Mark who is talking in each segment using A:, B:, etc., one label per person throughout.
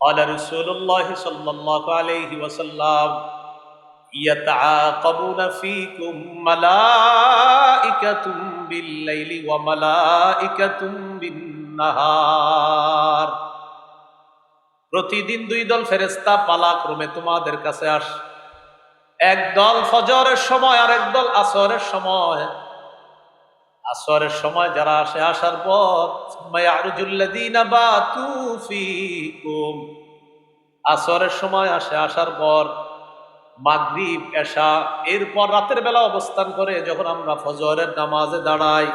A: قال رسول الله صلى الله عليه وسلم يتعاقبون فيكم ملائكة بالليل وملائكة بالنهار। প্রতিদিন দুই দল ফেরেশতা পালাক্রমে তোমাদের কাছে আসে, এক দল ফজরের সময় আর এক দল আসরের সময়। আসরের সময় যারা আসে, আসার পর ইয়ারজুল্লাযীনা বাতু ফীকুম, আসরের সময় আসে, আসার পর মাগরিব এশা, এরপর রাতের বেলা অবস্থান করে যখন আমরা ফজরের নামাজে দাঁড়াই,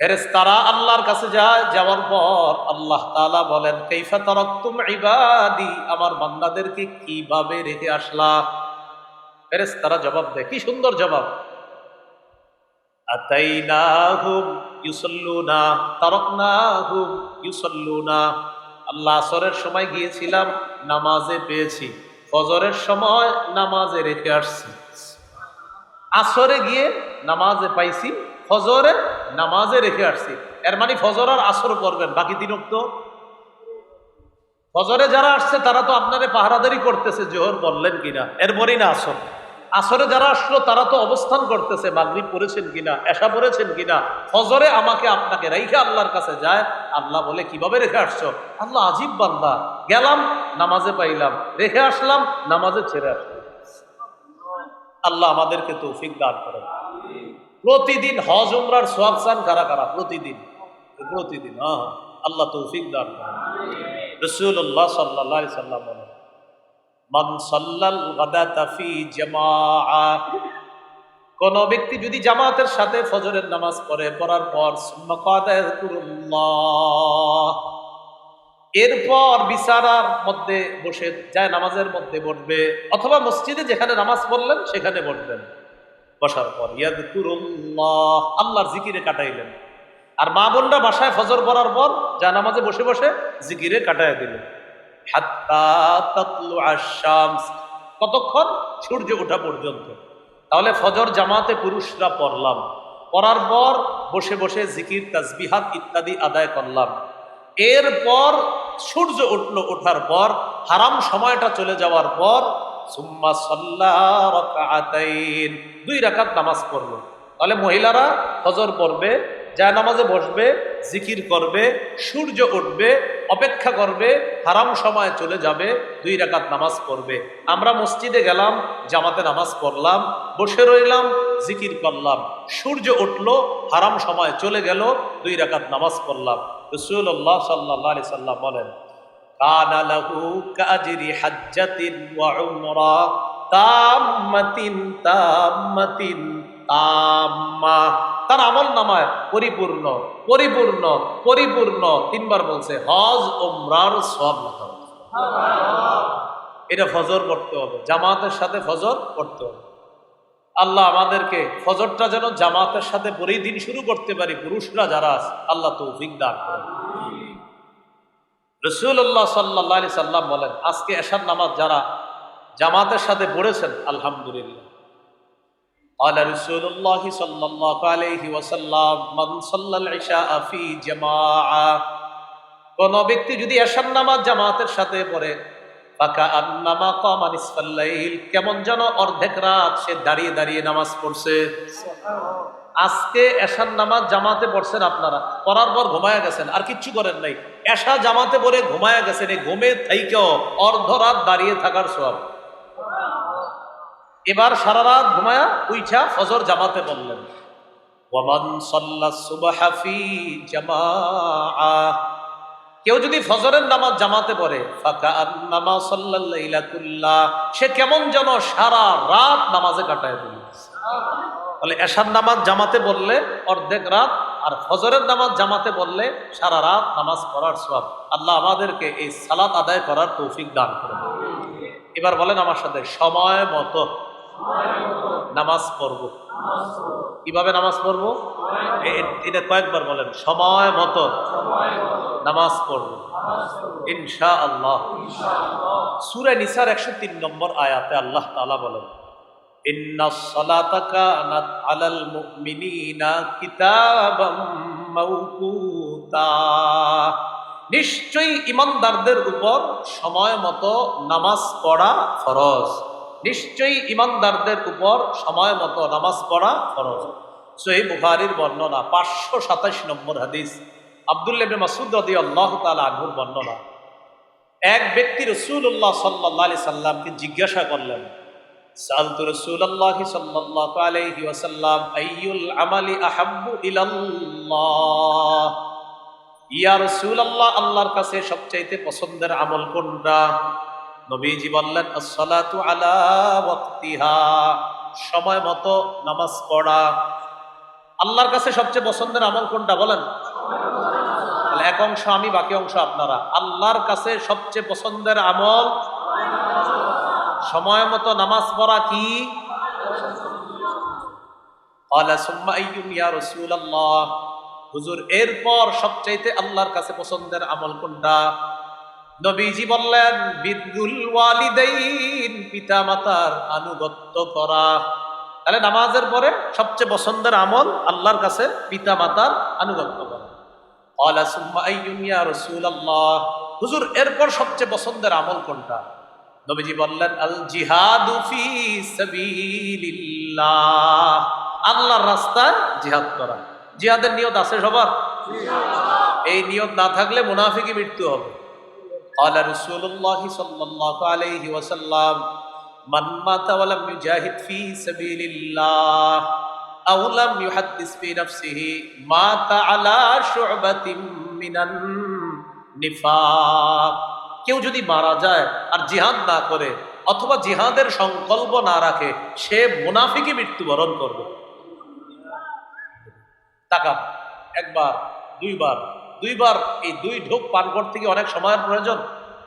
A: ফেরেশতারা আল্লাহর কাছে যায়। যাওয়ার পর আল্লাহ তাআলা বলেন, কাইফা তারাকতুম ইবাদি, আমার বান্দাদেরকে কিভাবে রেখে আসলা? ফেরেশতারা জবাব দেয়, কি সুন্দর জবাব, আতাইনাহুম ইউসাল্লুনা তারাকনাহুম ইউসাল্লুনা। আল্লাহ আসরের সময় গিয়েছিলাম, নামাজে পেয়েছি, ফজরের সময় নামাজে রেখে আসছি। আসরে গিয়ে নামাজে পাইছি, ফজরে নামাজে রেখে আসছি। এর মানে ফজর আর আসর করবেন, বাকি দিন তো ফজরে যারা আসছে তারা তো আপনারে পাহারাদারি করতেছে, জোহর বললেন কিনা, এরপরই না আসর। আসরে যারা আসলো তারা তো অবস্থান করতেছে, মাগরিব পড়েছেন কিনা, এশা পড়েছেন কিনা। ফজরে আমাকে আপনাকে রেখে আল্লাহর কাছে যায়। আল্লাহ বলে, কিভাবে রেখে আসছো? আল্লাহ আজীব বান্দা, গেলাম নামাজে পাইলাম, রেখে আসলাম নামাজে ছেড়ে আসলাম। আল্লাহ আমাদেরকে তৌফিক দান করেন। প্রতিদিন হজ উমরার সওয়াব চান কারা কারা? প্রতিদিন প্রতিদিন, হ্যাঁ, আল্লাহ তৌফিক দান করেন। রাসূলুল্লাহ সাল্লাল্লাহু আলাইহি সাল্লাম বলেন, মান সাল্লাল গাদাতা ফি জামাআ, কোন ব্যক্তি যদি জামাতের সাথে ফজরের নামাজ পড়ে, পড়ার পর সুম্মা কাদা ইয়াযকুরুল্লাহ, এরপর বিছানার মধ্যে বসে যায়, নামাজের মধ্যে বসবে, অথবা মসজিদে যেখানে নামাজ পড়লেন সেখানে বসবেন। বসার পর ইয়াযকুরুল্লাহ, আল্লাহর জিকিরে কাটাইলেন। আর মা বোনরা বাসায় ফজর পড়ার পর যা নামাজে বসে বসে জিকিরে কাটায় দিলেন। হাত্তা তাতলুআশ শামস, কতক্ষণ? সূর্য ওঠা পর্যন্ত। তাহলে ফজর জামাতে পুরুষরা পড়লাম, পড়ার পর বসে বসে জিকির তাসবিহাত ইত্যাদি আদায় করলাম। এরপর সূর্য উঠলো, ওঠার পর হারাম সময়টা চলে যাওয়ার পর সুম্মা সাল্লা রাকাতাইন, 2 রাকাত নামাজ পড়লো। তাহলে মহিলারা ফজর পড়বে, যায় নামাজে বসবে, জিকির করবে, সূর্য উঠবে, অপেক্ষা করবে, হারাম সময় চলে যাবে, 2 রাকাত নামাজ পড়বে। আমরা মসজিদে গেলাম, জামাতে নামাজ পড়লাম, বসে রইলাম, জিকির করলাম, সূর্য উঠলো, হারাম সময় চলে গেল, 2 রাকাত নামাজ পড়লাম। রাসূলুল্লাহ সাল্লাল্লাহু আলাইহি সাল্লাম বলেন, কানা লাহু কাআজরি হাজ্জাতিন ওয়া উমরা তাম্মাতিন তাম্মাতিন তাম্মা, তার আমল নামায় পরিপূর্ণ পরিপূর্ণ পরিপূর্ণ, 3 বার বলছে, হজ উমরার সওয়াব লেখা হবে। এটা ফজর পড়তে হবে, জামাতের সাথে ফজর পড়তে হবে। আল্লাহ আমাদেরকে ফজরটা যেন জামাতের সাথে পরেই দিন শুরু করতে পারি, পুরুষরা যারা আছে, আল্লাহ তৌফিক দান করেন। রাসূলুল্লাহ সাল্লাল্লাহু আলাইহি সাল্লাম বলেন, আজকে এশার নামাজ যারা জামাতের সাথে পড়েছেন, আলহামদুলিল্লাহ। قال رسول الله صلى الله عليه وسلم من صلى العشاء في جماعة, কোন ব্যক্তি যদি এশার নামাজ জামাতের সাথে পড়ে, ফাকাআন্নামা কামা নিসফাল লাইল, কেমন যেন অর্ধেক রাত সে দাঁড়িয়ে দাঁড়িয়ে নামাজ পড়ছে। আজকে এশার নামাজ জামাতে পড়ছেন আপনারা, পড়ার পর ঘুমায়া গেছেন, আর কিচ্ছু করেন নাই, এশা জামাতে পড়ে ঘুমায়া গেছেন, এই ঘুমে থাইকেও অর্ধ রাত দাঁড়িয়ে থাকার সওয়াব। এবার সারা রাত ঘুমায়া উইঠা ফজর জামাতে পড়লেন। ওয়ামান সাল্লাস সুবহা ফি জামাআ, কেউ যদি ফজরের নামাজ জামাতে পড়ে, ফাকাআন্নামা সাল্লাল লাইলা কুল্লাহ, সে কেমন যেন সারা রাত নামাজে কাটায় দিল। তাহলে এশার নামাজ জামাতে পড়লে অর্ধেক রাত, আর ফজরের নামাজ জামাতে পড়লে সারা রাত নামাজ পড়ার সওয়াব। আল্লাহ আমাদেরকে এই সালাত আদায় করার তৌফিক দান করুন। এবার বলেন আমার সাথে, সময় মতো নামাজ পড়বো। কিভাবে নামাজ পড়বো? এটা কয়েকবার বলেন, সময় মতো নামাজ পড়বো ইনশাআল্লাহ। সূরা নিসার 103 নম্বর আয়াতে আল্লাহ তাআলা বলেন, ইন্নাস সালাতা কানাত আলাল মুমিনিনা কিতাবাম মাওকুতা, নিশ্চয়ই ইমানদারদের উপর সময় মতো নামাজ পড়া ফরজ। নিশ্চয়ই ইমানদারদের উপর সময় মতো নামাজ পড়া ফরজ। সহিহ বুখারীর বর্ণনা 527 নম্বর হাদিস, আব্দুল্লাহ ইবনে মাসউদ রাদিয়াল্লাহু তাআলা আনহুর বর্ণনা। এক ব্যক্তি রাসূলুল্লাহ সাল্লাল্লাহু আলাইহি সাল্লামকে জিজ্ঞাসা করলেন, সালতু রাসূলুল্লাহ সাল্লাল্লাহু আলাইহি ওয়াসাল্লাম আইয়ুল আমালি আহাব্বু ইলাল্লাহ, ইয়া রাসূলুল্লাহ, আল্লাহর কাছে সবচাইতে পছন্দের আমল কোনটা? নবীজি বললেন, আসসালাতু আলা ওয়াক্তিহা, সময় মতো নামাজ পড়া। আল্লাহর কাছে সবচেয়ে পছন্দের আমল কোনটা বলেন? তাহলে এক অংশ আমি, বাকি অংশ আপনারা। আল্লাহর কাছে সবচেয়ে পছন্দের আমল সময় মতো নামাজ পড়া। কি? ক্বালা সুম্মা আইয়ুন ইয়া রাসূলুল্লাহ, হুজুর এরপর সবচাইতে আল্লাহর কাছে পছন্দের আমল কোনটা? নবীজি বললেন, বিররুল ওয়ালিদাইন, পিতা মাতার আনুগত্য করা। তাহলে নামাজের পরে সবচেয়ে পছন্দের আমল আল্লাহর কাছে পিতা মাতার আনুগত্য করা। ক্বালা সুম্মা আইয়ুন ইয়া রাসূলুল্লাহ, হুজুর এরপর সবচেয়ে পছন্দের আমল কোনটা? নবীজি বললেন, আল জিহাদু ফি সাবিলিল্লাহ, আল্লাহর রাস্তায় জিহাদ করা। জিহাদের নিয়ত আছে সবার? এই নিয়ত না থাকলে মুনাফিকি মৃত্যু হবে। ক্বালা রাসূলুল্লাহ সাল্লাল্লাহু আলাইহি ওয়াসাল্লাম, মান মাতা ওয়া লাম ইউজাহিদ ফি সাবিলিল্লাহ আও লাম ইউহাদ্দিস ফি নাফসিহি মাতা আলা শু'বাতিন মিনান নিফাক। কেউ যদি মারা যায় আর জিহাদ না করে অথবা জিহাদের সংকল্প না রাখে, সে মুনাফিকি মৃত্যুবরণ করবে। টাকা একবার, দুইবার এই 2 ঢোক পান করতে গিয়ে অনেক সময়ের প্রয়োজন।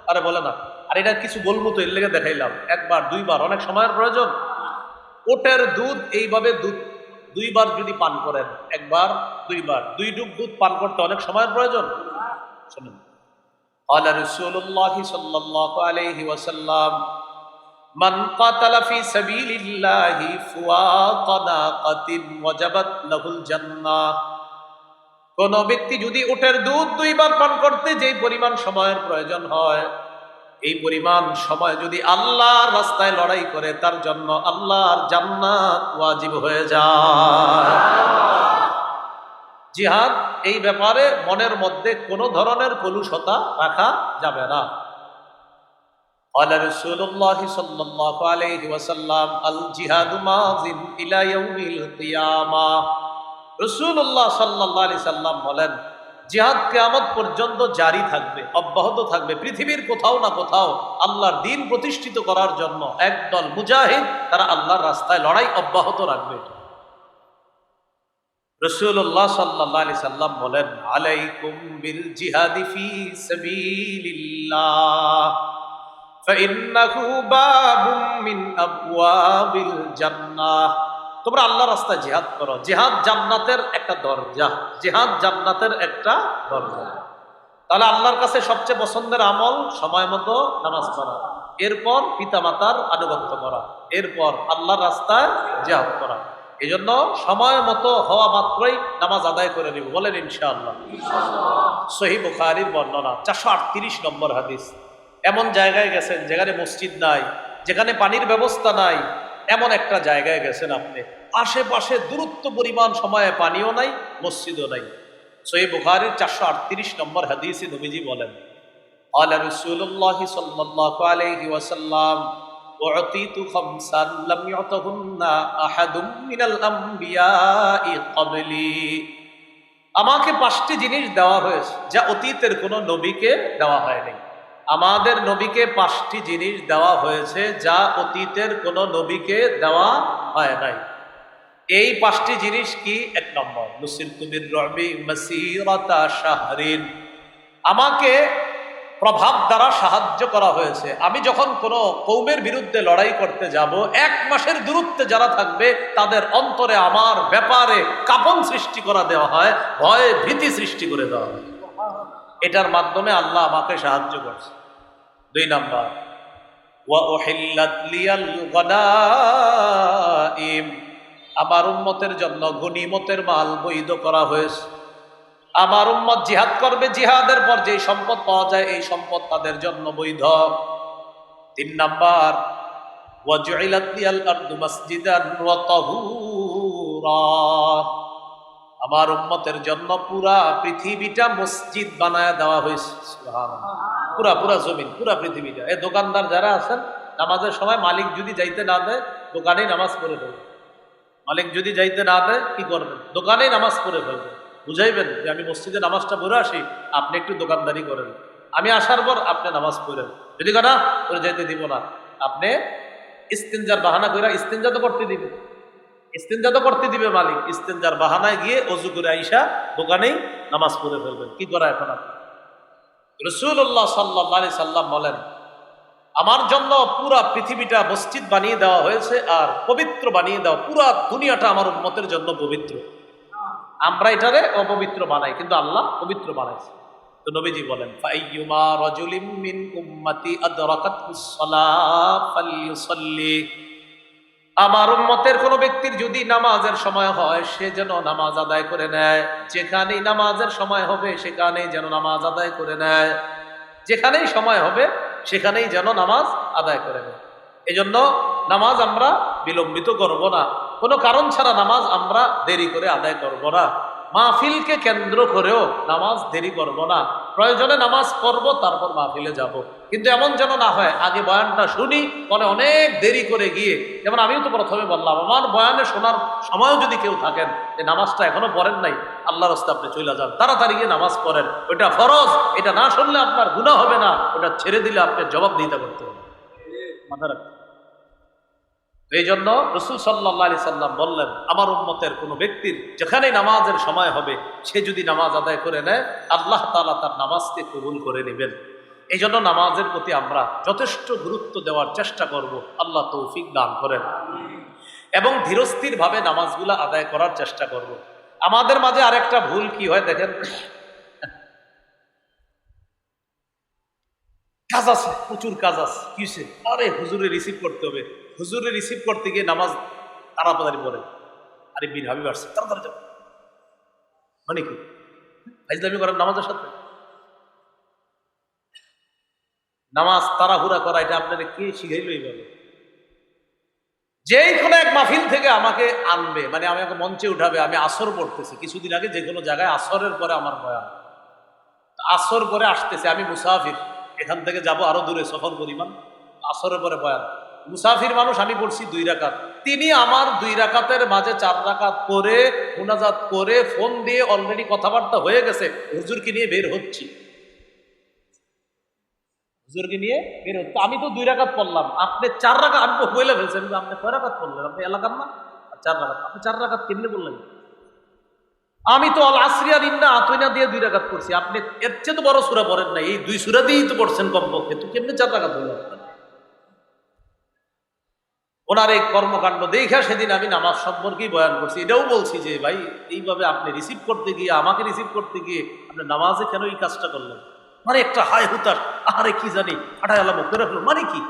A: আরে বলে না, আর এটা কিছু বলবো তো, এর লেগে দেখাইলাম। একবার, দুইবার অনেক সময়ের প্রয়োজন। ওটের দুধ এইভাবে দুইবার যদি পান করেন, একবার, দুইবার, 2 ঢোক দুধ পান করতে অনেক সময়ের প্রয়োজন। শুনুন, ক্বালা রাসূলুল্লাহ সাল্লাল্লাহু আলাইহি ওয়াসাল্লাম, মান কাতালা ফি সাবিলিল্লাহি ফুওয়াকা নাকাতিন ওয়াজাবাত লাহুল জান্নাহ, কোন ব্যক্তি যদি উটের দুধ 2 বার পান করতে যেই পরিমাণ সময়ের প্রয়োজন হয়, এই পরিমাণ সময় যদি আল্লাহর রাস্তায় লড়াই করে, তার জন্য আল্লাহর জান্নাত ওয়াজিব হয়ে যায়। জিহাদ, এই ব্যাপারে মনের মধ্যে কোনো ধরনের কলুষতা রাখা যাবে না। ক্বালা রাসূলুল্লাহ সাল্লাল্লাহু আলাইহি ওয়াসাল্লাম, আল জিহাদু মাযিন ইলা ইয়াউমিল কিয়ামাহ, রাসূলুল্লাহ সাল্লাল্লাহু আলাইহি সাল্লাম বলেন, জিহাদ কিয়ামত পর্যন্ত জারি থাকবে, অব্যাহত থাকবে। পৃথিবীর কোথাও না কোথাও আল্লাহর দ্বীন প্রতিষ্ঠিত করার জন্য একদল মুজাহিদ, তারা আল্লাহর রাস্তায় লড়াই অব্যাহত রাখবে। রাসূলুল্লাহ সাল্লাল্লাহু আলাইহি সাল্লাম বলেন, আলাইকুম বিল জিহাদি ফি সাবিলিল্লাহ ফাইন্নাহু বাবুম মিন আবওয়াবিল জান্নাহ, তোমরা আল্লাহর রাস্তায় জিহাদ করো। জিহাদ জান্নাতের একটা দরজা, জিহাদ জান্নাতের একটা দরজা। তাহলে আল্লাহর কাছে সবচেয়ে পছন্দের আমল সময় মতো নামাজ পড়া, এরপর পিতামাতার আনুগত্য করা, এরপর আল্লাহর রাস্তায় জিহাদ করা। এই জন্য সময় মতো হওয়া মাত্রই নামাজ আদায় করে নিব, বলেন ইনশাআল্লাহ। সহিহ বুখারীর বর্ণনা 438 নম্বর হাদিস। এমন জায়গায় গেছেন যেখানে মসজিদ নাই, যেখানে পানির ব্যবস্থা নাই, এমন একটা জায়গায় গেছেন আপনি, আশেপাশে দূরত্ব পরিমাণ সময়ে পানিও নাই, মসজিদও নাই। সহিহ বুখারীর 438 নম্বর হাদিসে নবীজি বলেন, ক্বালা রাসূলুল্লাহ সাল্লাল্লাহু আলাইহি ওয়াসাল্লাম, উ'তিতু খামসান লাম ইউতাহুন্না আহাদুম মিনাল আমবিয়াই ক্বাবলি, আমাকে 5টি জিনিস দেওয়া হয়েছে যা অতীতের কোনো নবীকে দেওয়া হয়নি। আমাদের নবীকে 5টি জিনিস দেওয়া হয়েছে যা অতীতের কোনো নবীকে দেওয়া হয় নাই। এই 5টি জিনিস কি? 1 নম্বর, নুসিরতু বির-রু'বি মাসিরাতা শাহরিন, আমাকে প্রভাব দ্বারা সাহায্য করা হয়েছে। আমি যখন কোনো কওমের বিরুদ্ধে লড়াই করতে যাব, 1 মাসের দূরত্বে যারা থাকবে তাদের অন্তরে আমার ব্যাপারে কাঁপন সৃষ্টি করা দেওয়া হয়, ভয় ভীতি সৃষ্টি করে দেওয়া হয়। এটার মাধ্যমে আল্লাহ আমাকে সাহায্য করছে। 2 নম্বর, ওয়া উহিল্লাত লিয়াল গানাইম, আমার উম্মতের জন্য গনিমতের মাল বৈধ করা হয়েছে। আমার উম্মত জিহাদ করবে, জিহাদের পর যেই সম্পদ পাওয়া যায় এই সম্পদ তাদের জন্য বৈধ। 3 নাম্বার, ওয়াজুইলাত লিয়াল আরদু মাসজিদান ওয়া তাহুরা, আমার উম্মতের জন্য পুরা পৃথিবীটা মসজিদ বানায় দেওয়া হয়েছে। সুবহানাল্লাহ। পুরা জমিন, পুরা পৃথিবীটা। এই দোকানদার যারা আছেন, নামাজের সময় মালিক যদি যাইতে না দেয় দোকানেই নামাজ পড়ে ফেলবে। মালিক যদি যাইতে না দেয় কি করবেন? দোকানেই নামাজ পড়ে ফেলবে। বুঝাইবেন যে আমি মসজিদে নামাজটা পড়ে আসি, আপনি একটু দোকানদারি করেন, আমি আসার পর আপনি নামাজ পড়েন। যদি না করে যাইতে দিব না, আপনি ইস্তিনজার বাহানা করে ইস্তিনজা তো করতে দিবে, ইস্তিনজা তো করতে দিবে মালিক। ইস্তিনজার বাহানায় গিয়ে অজু করে আইসা দোকানেই নামাজ পড়ে ফেলবেন। কি করা এখন আপনি? রাসূলুল্লাহ সাল্লাল্লাহু আলাইহি সাল্লাম বলেন, আমার জন্য পুরা পৃথিবীটা মসজিদ বানিয়ে দেওয়া হয়েছে আর পবিত্র বানিয়ে দেওয়া, পুরা দুনিয়াটা আমার উম্মতের জন্য পবিত্র। আমরা এটারে অপবিত্র বানাই, কিন্তু আল্লাহ পবিত্র বানাইছে। তো নবীজি বলেন, ফাইয়ুমা রাজুলিম মিন উম্মতি আদরাকাতুস সালাহ ফালইউসাল্লি, আমার উম্মতের কোন ব্যক্তির যদি নামাজের সময় হয় সে যেন নামাজ আদায় করে নেয়। যেখানেই নামাজের সময় হবে সেখানেই যেন নামাজ আদায় করে নেয়, যেখানেই সময় হবে সেখানেই যেন নামাজ আদায় করে নেয়। এই জন্য নামাজ আমরা বিলম্বিত করব না, কোনো কারণ ছাড়া নামাজ আমরা দেরি করে আদায় করব না। মাহফিলকে কেন্দ্র করেও নামাজ দেরি করব না, প্রয়োজনে নামাজ পড়ব তারপর মাহফিলে যাব। কিন্তু এমন যেন না হয় আগে বয়ানটা শুনি পরে অনেক দেরি করে গিয়ে, যেমন আমিও তো প্রথমে বললাম, আমার বয়ানে শোনার সময়ও যদি কেউ থাকেন যে নামাজটা এখনো পড়েন নাই, আল্লাহর রাস্তায় আপনি চলে যান, তাড়াতাড়ি গিয়ে নামাজ পড়েন, ওইটা ফরজ। এটা না শুনলে আপনার গুনাহ হবে না, ওটা ছেড়ে দিলে আপনার জবাবদিহিতা করতে হবে। মাথা রাখতে। এই জন্য রাসূল সাল্লাল্লাহু আলাইহি সাল্লাম বললেন, আমার উম্মতের কোন ব্যক্তির যেখানে নামাজের সময় হবে সে যদি নামাজ আদায় করে নেয় আল্লাহ তাআলা তার নামাজকে কবুল করে নেবেন। এই জন্য নামাজের প্রতি আমরা যথেষ্ট গুরুত্ব দেওয়ার চেষ্টা করব, আল্লাহ তৌফিক দান করেন। এবং ধীরস্থির ভাবে নামাজগুলো আদায় করার চেষ্টা করব। আমাদের মাঝে আরেকটা ভুল কি হয় দেখেন, কাজ আছে, প্রচুর কাজ আছে, কিসে আরে হুজুরে রিসিভ করতে হবে, হুজুরে রিসিভ করতে গিয়ে নামাজ তাড়াতাড়ি পড়ে, আরে বীর হাবিব আসছে তাড়াতাড়ি যাও, মানে কি ফাইজলামি করেন নামাজের সাথে? নামাজ তাড়াহুড়া করা এটা আপনাদের কে শিখাইল? এইভাবে যেই কোনো এক মাহফিল থেকে আমাকে আনবে, মানে আমাকে মঞ্চে উঠাবে, আমি আসর পড়তেছি কিছুদিন আগে যে কোনো জায়গায়, আসরের পরে আমার বয়ান, আসর পরে আসতেছে, আমি মুসাফির, এখান থেকে যাব আরো দূরে সফর পরিমাণ, আসরের পরে বয়ান, মুসাফির মানুষ, আমি পড়ছি 2 রাকাত, তিনি আমার 2 রাকাতের মাঝে 4 রাকাত করে মুনাজাত করে ফোন দিয়ে অলরেডি কথাবার্তা হয়ে গেছে, হুজুরকে নিয়ে বের হচ্ছি, হুজুরকে নিয়ে বের হচ্ছে। আমি তো 2 রাকাত পড়লাম, আপনি 4 রাকাত, আমি তো বলে ফেলছেন, আপনি 6 রাকাত পড়লেন, আপনি এলাকার না 4 রাকাত, আপনি 4 রাকাত কেমনে বললেন? আমি তো আল আসরিয়া ইন্না আতইনা দিয়ে 2 রাকাত পড়ছি, আপনি এর চেয়ে তো বড় সূরা পড়েন না, এই 2 সূরা দিয়েই তো পড়ছেন কমপক্ষে, তো কেমনে 4 রাকাত হলো আপনার? ওনার এই কর্মকাণ্ড দেখা সেদিন আমি নামাজ সম্পর্কেই বয়ান করছি, এটাও বলছি যে ভাই এইভাবে আপনি রিসিভ করতে গিয়ে, আমাকে রিসিভ করতে গিয়ে আপনি নামাজে কেন এই কাজটা করলেন? মানে একটা হায় হুতাশ, আরে কি জানি হাঁটায় আলাম করে রাখলো, মানে কি?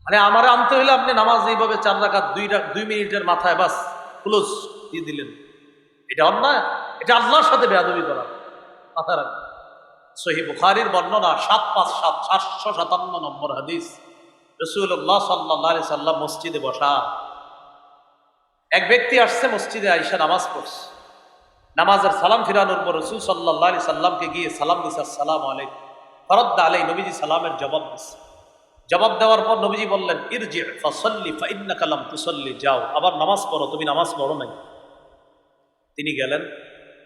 A: মানে আমার আনতে হইলে আপনি নামাজ এইভাবে 4 রাকাত 2 মিনিটের মাথায় বাস ক্লোজ দিয়ে দিলেন, এটা অন্যায়, এটা আল্লাহর সাথে বেয়াদবি করা। মাথা রাখবেন। সহিহ বুখারীর বর্ণনা 757 নম্বর হাদিস, রাসূলুল্লাহ সাল্লাল্লাহু আলাইহি সাল্লাম মসজিদে বসা, এক ব্যক্তি আসছে মসজিদে আইসা নামাজ পড়ছে, নামাজের সালাম ফিরানোর পর রাসূল সাল্লাল্লাহু আলাইহি সাল্লামকে গিয়ে সালাম দিছে, আসসালামু আলাইকুম, ফারাদ্দা আলাইহি, নবীজি সালামের জবাব দিছে। জবাব দেওয়ার পর নবীজি বললেন, ইরজি ফাসাল্লি ফাইন্নাকা লাম তুসাল্লি, যাও আবার নামাজ পড়ো, তুমি নামাজ পড়ো নাই। তিনি গেলেন,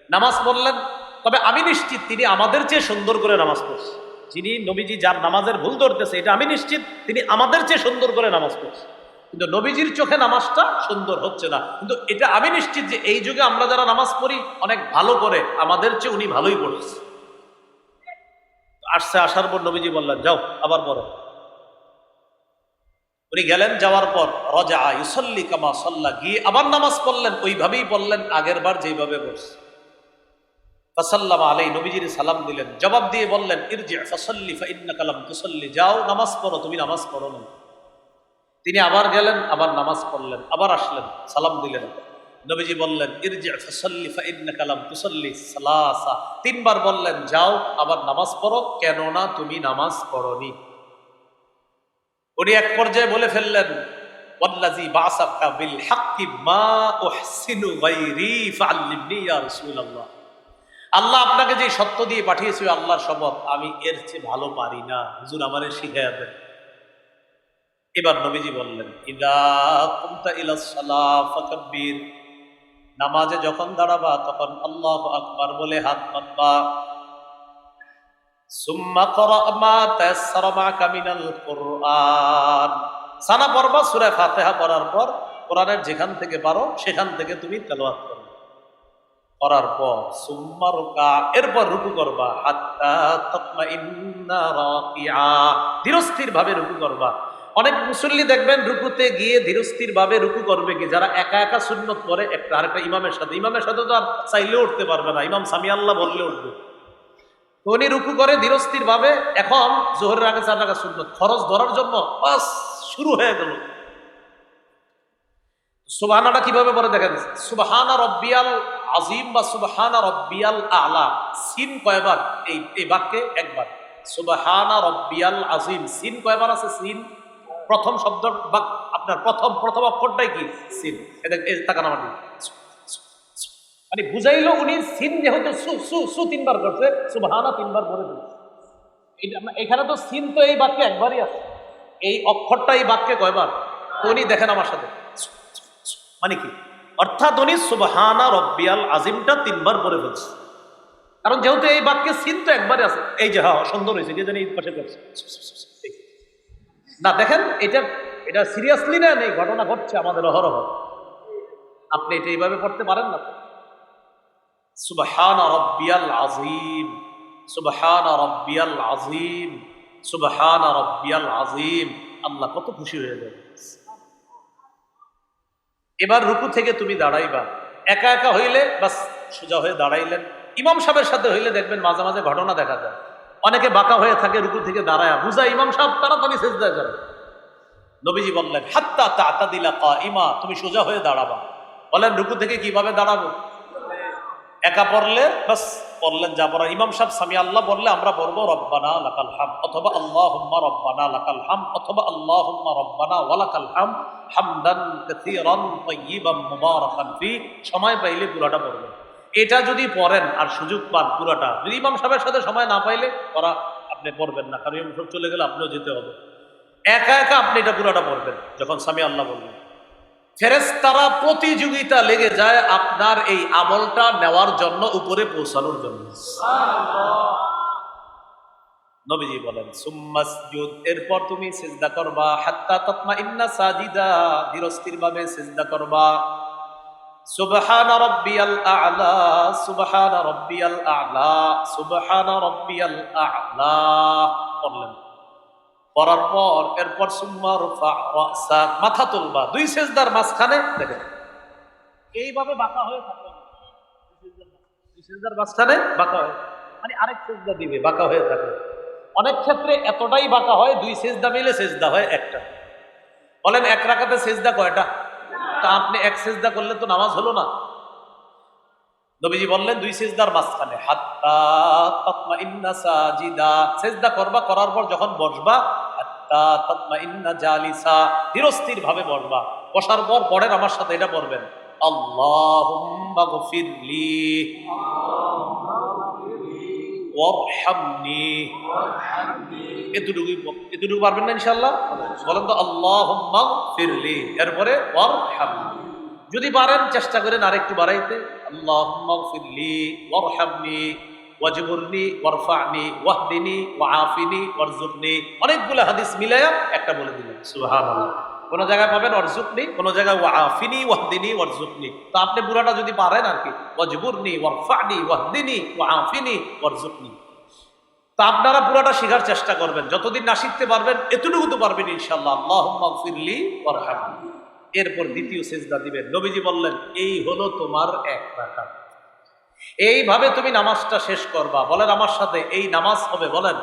A: নামাজ পড়লেন, তবে আমি নিশ্চিত তিনি আমাদের চেয়ে সুন্দর করে নামাজ পড়ছে। যিনি নবীজি যার নামাজের ভুল ধরতেছে এটা আমি নিশ্চিত তিনি আমাদের চেয়ে সুন্দর করে নামাজ পড়ছে, কিন্তু নবীজির চোখে নামাজটা সুন্দর হচ্ছে না। কিন্তু এটা আমি নিশ্চিত যে এই যুগে আমরা যারা নামাজ পড়ি অনেক ভালো করে, আমাদের চেয়ে উনি ভালোই পড়ছে। আসছে, আসার পর নবীজি বললেন, যাও আবার পড়ো। উনি গেলেন, যাওয়ার পর রাজা ইউসাল্লি কামা সাল্লা, গিয়ে আবার নামাজ পড়লেন, ওইভাবেই পড়লেন আগের বার যেইভাবে পড়ছে। ফাসাল্লামা আলাইহি, নবীজির সালাম দিলেন, জবাব দিয়ে বললেন, ইরজি ফাসাল্লি ফাইন্নাকা লাম তুসাল্লি, যাও নামাজ পড়ো, তুমি নামাজ পড়ো না। তিনি আবার গেলেন, আবার নামাজ পড়লেন, আবার আসলেন, সালাম দিলেন, নবীজি বললেন ইরজি ফাসাল্লি ফাইন্নাকা লাম তুসাল্লি সালাসা, তিনবার বললেন যাও আবার নামাজ পড়ো, কেননা তুমি নামাজ পড়োনি। উনি এক পর্যায়ে বলে ফেললেন ওয়াল্লাযী বা'সাকা বিল হাক্কি মা উহসিনু গায়রি ফাআল্লিমনি ইয়া রাসূলুল্লাহ, আল্লাহ আপনাকে যে সত্য দিয়ে পাঠিয়েছে আল্লাহর শপথ, আমি এর চেয়ে ভালো পারি না, হুজুর আমারে শিখাইয়া দেন। এবার নবীজি বললেন ইদা কুমতা ইলাস সালাহ ফাকাব্বির, নামাজে যখন দাঁড়াবা তখন আল্লাহু আকবার বলে হাত বাঁধবা। সুম্মা ক্রা মা তায়াসসারা মাকা মিনাল কুরআন, সানা পড়বা, সূরা ফাতিহা পড়ার পর কোরআনের যেখান থেকে পারো সেখান থেকে তুমি তেলাওয়াত করবে। করার পর সুম্মা রুকা, এরপর রুকু করবা, হাত্তা তাতমাইন্না রাকিআ, ধীরস্থির ভাবে রুকু করবা। অনেক মুসল্লি দেখবেন রুকুতে গিয়ে ধীরস্থির ভাবে রুকু করবে কি, যারা একা একা সুন্নত করে একটা আরেকটা ইমামের সাথে তো আর চাইলেও উঠতে পারবে না, ইমাম সামি আল্লাহ বললে উঠবে। তো উনি রুকু করে ধীরস্থির ভাবে, এখন জোহরের আগে 4 রাকাত সুন্নত ফরজ ধরার জন্য বাস শুরু হয়ে গেল। সুবহানাটা কিভাবে পরে দেখা যাচ্ছে, সুবহানা রব্বিয়াল আজিম বা সুবহানা রব্বিয়াল আলা, সিন কয়বার? এই বাক্যে একবার। সুবহানা রব্বিয়াল আজিম, সিন কয়বার আছে? সিন প্রথম শব্দ বা আপনার প্রথম অক্ষরটাই কি? সিন। তাকান আমার দিকে, মানে বুঝাইলো উনি সিন যেহেতু সু 3 বার করছে, সুবহানা 3 বার বলে দিচ্ছে। এখানে তো সিন তো এই বাক্যে একবারই আছে, এই অক্ষরটা এই বাক্যে কয়বার? তো উনি দেখেন আমার সাথে, মানে কি অর্থাৎ উনি সুবহানা রব্বিয়াল আজিমটা 3 বার পড়ে ফেলছে, কারণ যেহেতু এই বাক্যে সিন তো একবারে আছে। এই যে হ্যাঁ সুন্দর হয়েছে, কে জানি এই পাশে করছে না, দেখেন এটা সিরিয়াসলি না, এই ঘটনা ঘটছে আমাদের অহরহ। আপনি এটা এইভাবে পড়তে পারেন না তো। সুবহানা রব্বিয়াল আজিম, সুবহানা রব্বিয়াল আজিম, সুবহানা রব্বিয়াল আজিম, আল্লাহ কত খুশি হয়ে যাবে। এবার রুকু থেকে তুমি দাঁড়াইবা, একা একা হইলে বাস সোজা হয়ে দাঁড়াইলেন। ইমাম সাহেবের সাথে হইলে দেখবেন মাঝে মাঝে ঘটনা দেখা যায়, অনেকে বাঁকা হয়ে থাকে রুকু থেকে দাঁড়ায়, বুঝা ইমাম সাহেব তাড়াতাড়ি সিজদায় যাবে। নবীজি বললেন হাত্তা তা'তাদিলা কাইমা, তুমি সোজা হয়ে দাঁড়াবা। বলেন রুকু থেকে কিভাবে দাঁড়াবো? একা পড়লে বাস পড়লেন যা পড়া, ইমাম সাহেব সামি আল্লাহ বললে আমরা পড়বো রব্বানা লাকাল হামদ, অথবা আল্লাহুম্মা রব্বানা লাকাল হামদ, অথবা আল্লাহুম্মা রব্বানা ওয়া লাকাল হামদ হামদান কাসীরান তাইয়িবান মুবারাকান ফি, সময় পাইলে পুরাটা পড়বেন। এটা যদি পড়েন আর সুযোগ পান পুরাটা, যদি ইমাম সাহেবের সাথে সময় না পাইলে পড়া আপনি পড়বেন না, কারণ ইমাম সাহেব চলে গেলে আপনিও যেতে হবে। একা একা আপনি এটা পুরাটা পড়বেন যখন সামি আল্লাহ বলবেন। ফেরেশতারা প্রতিযোগিতা লেগে যায় আপনার এই আমলটা নেওয়ার জন্য, উপরে পৌঁছানোর জন্য। নবীজি বলেন সুম্মাসজুদ, এরপর তুমি সিজদা করবা, হাত্তা তাতমাইন্না সাজিদা, ধীরস্থির ভাবে সিজদা করবা। সুবহানা রাব্বিয়াল আ'লা, সুবহানা রাব্বিয়াল আ'লা, সুবহানা রাব্বিয়াল আ'লা বললেন। পড়ার পর এরপর সুম্মা রফা রাসাক, মাথা তুলবা, 2 সিজদার মাঝখানে দেখেন এইভাবে বাঁকা হয়ে থাকবে, 2 সিজদার মাঝখানে বাঁকা হয়ে, মানে আরেক সিজদা দিবে বাঁকা হয়ে থাকবে। অনেক ক্ষেত্রে এতটাই বাঁকা হয় 2 সিজদা মিলে সিজদা হয় একটা। বলেন 1 রাকাতে সিজদা কয়টা? তা আপনি 1 সিজদা করলে তো নামাজ হলো না। নবীজি বললেন 2 সিজদার মাঝখানে, হাত্তা তাতমাইন্না সাজিদা, সিজদা করবা, করার পর যখন বসবা হাত্তা তাতমাইন্না জালিসা, ধীরস্থির ভাবে বসবা। বসার পর পড়েন আমার সাথে, এটা পড়বেন আল্লাহুম্মা গফিরলি ওয়ারহামনি, এতটুকু পারবেন না ইনশাআল্লাহ? বলেন তো আল্লাহুম্মা গফিরলি, এরপরে ওয়ারহামনি। যদি পারেন চেষ্টা করেন আরেকটু বাড়াইতে, আল্লাহুম্মা গফিরলি ওয়ারহামনি ওয়াজবুরনি ওয়ারফা'নি ওয়াহদিনি ওয়াআফিনি ওয়ারযুকনি। অনেকগুলো হাদিস মিলায়া একটা বলে দিলেন, সুবহানাল্লাহ। কোন জায়গায় পাবেন ওয়ারযুকনি, কোন জায়গায় ওয়াআফিনি ওয়াহদিনি ওয়ারযুকনি। তো আপনি পুরাটা যদি পারেন আর কি, ওয়াজবুরনি ওয়ারফা'নি ওয়াহদিনি ওয়াআফিনি ওয়ারযুকনি। তো আপনারা পুরাটা শেখার চেষ্টা করবেন, যতদিন না শিখতে পারবেন এতটুকু তো পারবেন ইনশাআল্লাহ। আল্লাহুম্মা গফিরলি ওয়ারহামনি, এরপর দ্বিতীয় সিজদা দিবেন। নবীজি বললেন এই হলো তোমার 1 রাকাত। এইভাবে তুমি নামাজটা শেষ করবা। বলেন আমার সাথে, এই নামাজ হবে, বলেন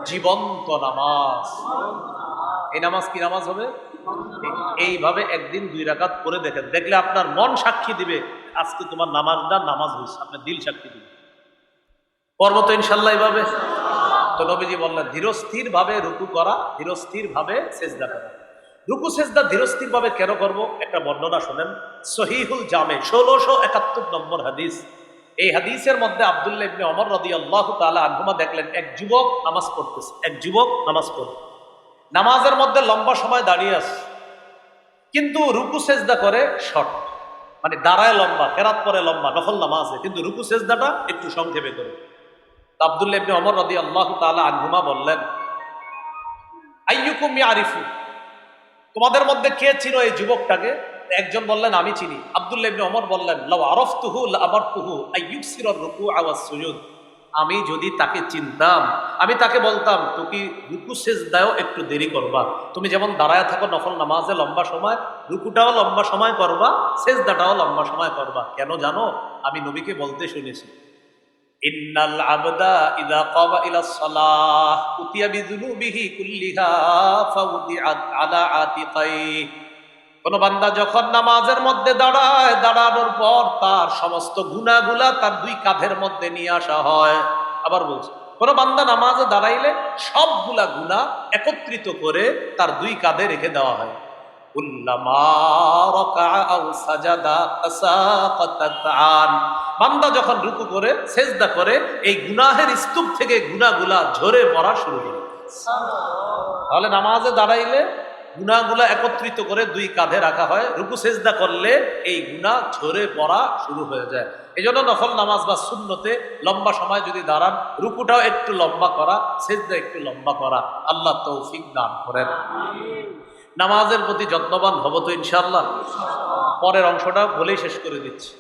A: জীবন্ত নামাজ। এই নামাজ কি নামাজ হবে? এইভাবে একদিন 2 রাকাত করে দেখেন, দেখলে আপনার মন সাক্ষী দিবে আজকে তোমার নামাজটা নামাজ হয়েছে, আপনার দিল সাক্ষী দিবে। পর্ব তো ইনশাল্লাহ এইভাবে। তো নবীজি বললেন ধীরস্থির ভাবে রুকু করা, ধীরস্থির ভাবে সেজদা করা। রুকু সেজদা ধীরস্থির ভাবে কেন করব? একটা বর্ণনা শোনেন, সহিহুল জামে 1671 নম্বর হাদিস। এই হাদিসের মধ্যে আব্দুল্লাহ ইবনে ওমর রাদিয়াল্লাহু তাআলা আনহুমা দেখলেন এক যুবক নামাজ পড়তেছে, এক যুবক নামাজ পড়ে, নামাজের মধ্যে লম্বা সময় দাঁড়িয়ে আছে, কিন্তু রুকু সেজদা করে শর্ট, মানে দাঁড়ায় লম্বা, কেরাত পরে লম্বা, নফল নামাজে, কিন্তু রুকু সেজদাটা একটু সংক্ষেপে করে। আব্দুল্লাহ ইবনে ওমর রাদিয়াল্লাহু তাআলা আনহুমা বললেন, আইয়ুকুম ইয়ারিফু, তোমাদের মধ্যে কে চিনো এই যুবকটাকে? একজন বললেন আমি চিনি। আব্দুল্লাহ ইবনে ওমর বললেন, লাউ আরাফতুহু লাআমারতুহু আইয়ুকসিরার রুকু ওয়াস সুজুদ, আমি যদি তাকে চিনতাম আমি তাকে বলতাম তুমি রুকু সেজদায়ও একটু দেরি করবা, তুমি যেমন দাঁড়ায় থাকো নফল নামাজে লম্বা সময়, রুকুটাও লম্বা সময় করবা, সেজদাটাও লম্বা সময় করবা। কেন জানো? আমি নবীকে বলতে শুনেছি, ইন্নাল আবদা ইযা কামা ইলাস সালাহ উতিয়া বিযুনুবিহি কুল্লিহা ফাউদিআত আলা আতিকাই, কোন বান্দা যখন নামাজের মধ্যে দাঁড়ায়, দাঁড়ানোর পর তার সমস্ত গুনাহগুলা তার 2 কাঁধের মধ্যে নিয়ে আসা হয়। আবার বলছি, কোন বান্দা নামাজে দাঁড়াইলে সবগুলা গুনাহ একত্রিত করে তার 2 কাঁধে রেখে দেওয়া হয়। কুল্লামা রাকা আও সাজাদা তাসাকাতাত আন, বান্দা যখন রুকু করে সেজদা করে এই গুনাহের স্তূপ থেকে গুনাহগুলা ঝরে পড়া শুরু হয়। তাহলে নামাজে দাঁড়াইলে গুনাহগুলা একত্রিত করে 2 কাঁধে রাখা হয়, রুকু সেজদা করলে এই গুনাহ ঝরে পড়া শুরু হয়ে যায়। এই জন্য নফল নামাজ বা সুন্নতে লম্বা সময় যদি দাঁড়ান, রুকুটাও একটু লম্বা করা, সেজদা একটু লম্বা করা। আল্লাহ তৌফিক দান করেন। নামাজের প্রতি যত্নবান হব তো ইনশাআল্লাহ। পরের অংশটা বলেই শেষ করে দিচ্ছি।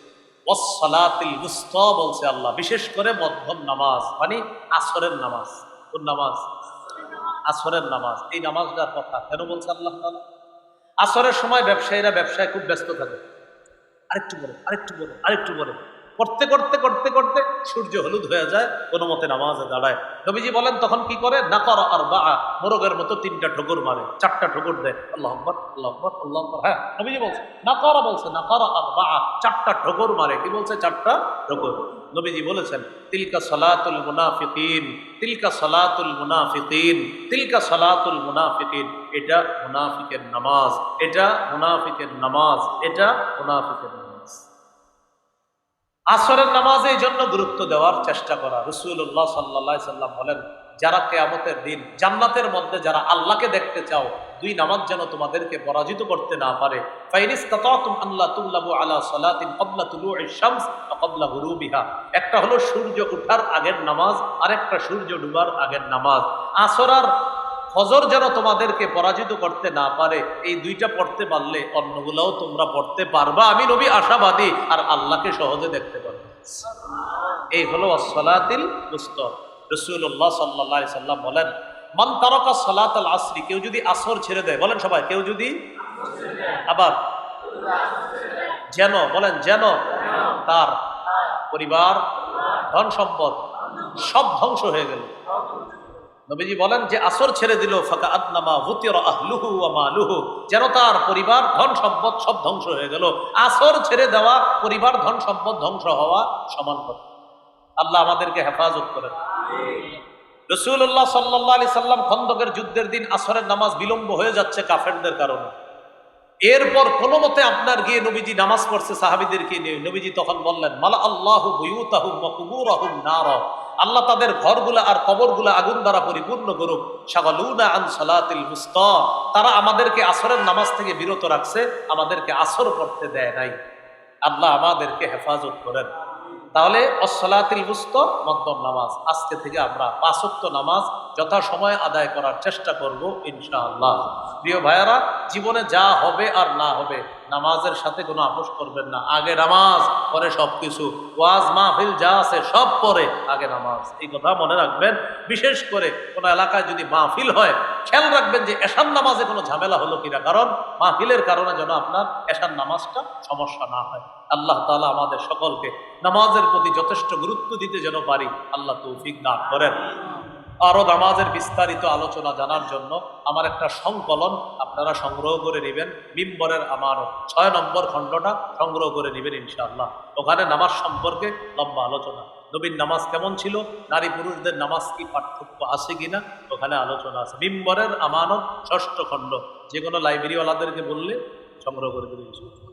A: ওয়াসসালাতিল wusta বলছে আল্লাহ, বিশেষ করে মধ্যম নামাজ, মানে আসরের নামাজ। কোন নামাজ? আসরের নামাজ। এই নামাজটার কথা কেন বলছে আল্লাহ তাআলা? আসরের সময় ব্যবসায়ীরা ব্যবসায় খুব ব্যস্ত থাকে, আরেকটু বলে আরেকটু বলে আরেকটু বলে, করতে করতে করতে করতে সূর্য হলুদ হয়ে যায়, কোনো মতে নামাজে দাঁড়ায়। নবীজি বলেন তখন কি করে? নাকারা আরবাআ, মোরগের মতো 3টা ঠোকর মারে, 4টা ঠোকর দেয়, আল্লাহু আকবার আল্লাহু আকবার আল্লাহু আকবার। হ্যাঁ, নবীজি বলছে নাকারা, বলছে নাকারা আরবাআ, 4টা ঠোকর মারে। কি বলছে? 4টা ঠোকর। নবীজি বলেছেন তিলকা সালাতুল মুনাফিকিন, তিলকা সালাতুল মুনাফিকিন, তিলকা সালাতুল মুনাফিকিন, এটা মুনাফিকের নামাজ, এটা মুনাফিকের নামাজ, এটা মুনাফিকের নামাজ। আসরের নামাজে এই জন্য গুরুত্ব দেওয়ার চেষ্টা করা। রাসূলুল্লাহ সাল্লাল্লাহু আলাইহি সাল্লাম বলেন, যারা কিয়ামতের দিন জান্নাতের মধ্যে যারা আল্লাহকে দেখতে চাও, 2 নামাজ যেন তোমাদেরকে পরাজিত করতে না পারে। ফাইনিস্তাতাতুম আল্লা তুল্লাবু আলা সালাতিন ক্বাবলা তুলুইশ শামস ওয়া ক্বাবলা গুরুবিহা, একটা হলো সূর্য ওঠার আগের নামাজ, আরেকটা সূর্য ডুবার আগের নামাজ। আসর আর ফজর যেন তোমাদেরকে পরাজিত করতে না পারে, এই 2টা পড়তে পারলে অন্যগুলোও তোমরা পড়তে পারবা, আমি নবী আশাবাদী, আর আল্লাহকে সহজে দেখতে পারবে। এই হলো আসসালাতিল wusta। রাসূলুল্লাহ সাল্লাল্লাহু আলাইহি সাল্লাম বলেন, মান তারাকা সালাতাল আসরি, কেউ যদি আসর ছেড়ে দেয়, বলেন সবাই, কেউ যদি, আবার যেন, বলেন যেন, তার পরিবার, ধন সম্পদ সব ধ্বংস হয়ে গেল। নবীজি বলেন যে আসর ছেড়ে দিল, ফাকাআন্নামা গুতিরা আহলুহু ওয়া মালুহু, যেন তার পরিবার, ধন সম্পদ সব ধ্বংস হয়ে গেল। আসর ছেড়ে দেওয়া, পরিবার, ধন সম্পদ ধ্বংস হওয়া সমান কথা। আল্লাহ আমাদেরকে হেফাজত করেন। রাসূলুল্লাহ সাল্লাল্লাহু আলাইহি সাল্লাম খন্দকের যুদ্ধের দিন আসরের নামাজ বিলম্ব হয়ে যাচ্ছে কাফেরদের কারণে। এরপর কোনো মতে আপনার গিয়ে নবীজি নামাজ পড়ছে সাহাবীদেরকে নিয়ে। নবীজি তখন বললেন, মালা আল্লাহু বুয়ুতাহুম ওয়া কুবুরাহুম নারা, আল্লাহ তাদের ঘরগুলা আর কবরগুলা আগুন দ্বারা পরিপূর্ণ করুক। শাগালুনা আন সালাতিল wusta, তারা আমাদেরকে আসরের নামাজ থেকে বিরত রাখছে, আমাদেরকে আসর পড়তে দেয় নাই। আল্লাহ আমাদেরকে হেফাজত করেন। তাহলে আসসালাতিল wusta মধ্যম নামাজ, আজকে থেকে আমরা 5 ওয়াক্ত নামাজ যথাসময়ে আদায় করার চেষ্টা করব ইনশাআল্লাহ। প্রিয় ভাইয়ারা, জীবনে যা হবে আর না হবে, নামাজের সাথে কোনো আপোষ করবেন না। আগে নামাজ, পরে সবকিছু। ওয়াজ মাহফিল যা আছে সব পরে, আগে নামাজ। এই কথা মনে রাখবেন। বিশেষ করে কোনো এলাকায় যদি মাহফিল হয়, খেয়াল রাখবেন যে এশার নামাজে কোনো ঝামেলা হলো কিনা, কারণ মাহফিলের কারণে যেন আপনার এশার নামাজটা সমস্যা না হয়। আল্লাহ তাআলা আমাদের সকলকে নামাজের প্রতি যথেষ্ট গুরুত্ব দিতে যেন পারি, আল্লাহ তৌফিক দান করেন। আরো নামাজের বিস্তারিত আলোচনা জানার জন্য আমার একটা সংকলন আপনারা সংগ্রহ করে নেবেন, মিম্বরের আমানত 6 নম্বর খণ্ডটা সংগ্রহ করে নেবেন ইনশাআল্লাহ। ওখানে নামাজ সম্পর্কে লম্বা আলোচনা, নবীর নামাজ কেমন ছিল, নারী পুরুষদের নামাজ কি পার্থক্য আছে কিনা ওখানে আলোচনা আছে। মিম্বরের আমানত 6ষ্ঠ খণ্ড, যে কোনো লাইব্রেরিওয়ালাদেরকে বললে সংগ্রহ করে দেবেন ইনশাআল্লাহ।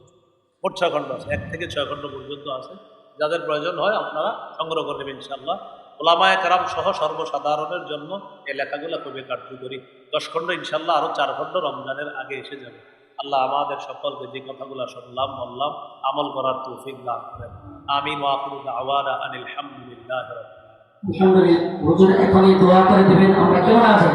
A: মোট 6 খণ্ড আছে, 1 থেকে 6 খণ্ড পর্যন্ত আছে। যাদের প্রয়োজন হয় আপনারা সংগ্রহ করে নেবেন ইনশাআল্লাহ। ওলামায়ে কেরাম সহ সর্বসাধারণের জন্য এই লেখাগুলো খুবই কার্যকরী। 10 খণ্ড ইনশাআল্লাহ, আরো 4 খণ্ড রমজানের আগে এসে যাবে। আল্লাহ আমাদের সকলকে যে কথাগুলো শুনলাম বললাম আমল করার তৌফিক দান করেন। আমিন ওয়া আখিরু দাওয়ানা আনিল হামদুলিল্লাহি রাব্বিল আলামিন।
B: আলহামদুলিল্লাহ হুজুর এখনই দোয়া করে দিবেন। আমরা কেমন আছেন?